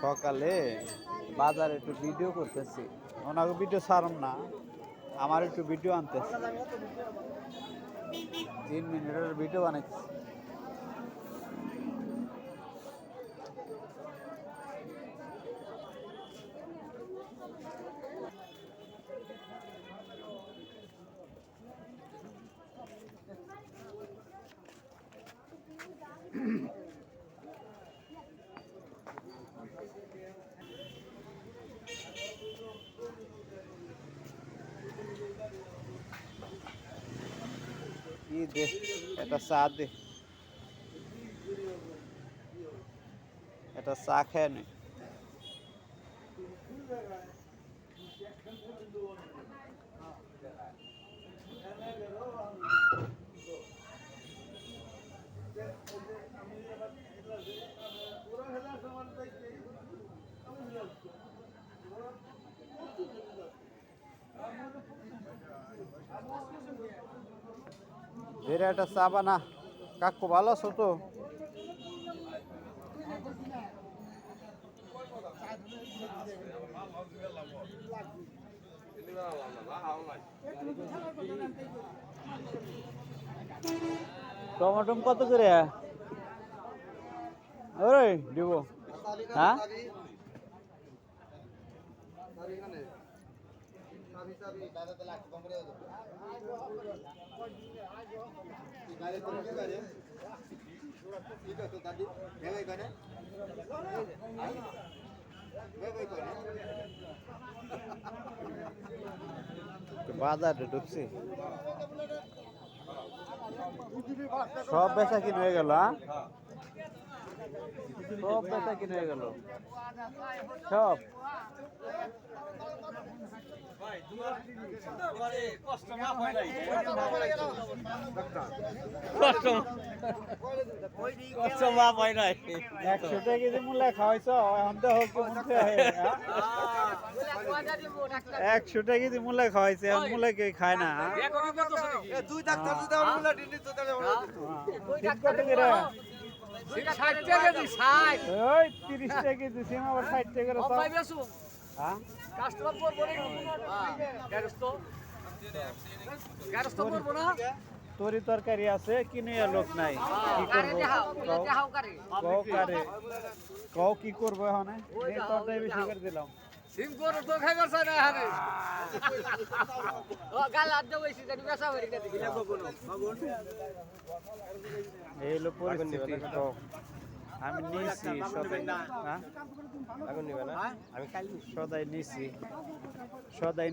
সকালে বাজারে একটু ভিডিও করতেছি, ওনাকে ভিডিও ছাড়ুন না, আমার একটু ভিডিও আনতেছি, 3 মিনিটের ভিডিও বানাইছি। কি দে, এটা চা দে, এটা চা খেয়ে নে। ধীরে একটা চা বানা। কাকু ভালো আছো তো? টমেটো কত করে? ওই দিব। হ্যাঁ বাজারে ঢুকছি, সব বেচা কিনে হয়ে গেল। সব বেচা কিনে হয়ে গেল, সব। কষ্ট মাপ হয় নাই। 100 টাকা কেজি মূল্য খাওয়াইছ, এখন তো হোক 100 টাকা কেজি মূল্য খাওয়াইছে, এখন মূল্য কেউ খায় না। 30 টাকা কেজি সিম, আবার 60 টাকা। তরি তরকারি আছে, কিনে লোক নাই, কি করবো কও, কি করবো এখন? তরকারি বেশি করে দিলাম। এই হলো পরিস্থিতি। আমি নিয়েছি সদাই, আমি সদাই নিয়েছি, সদাই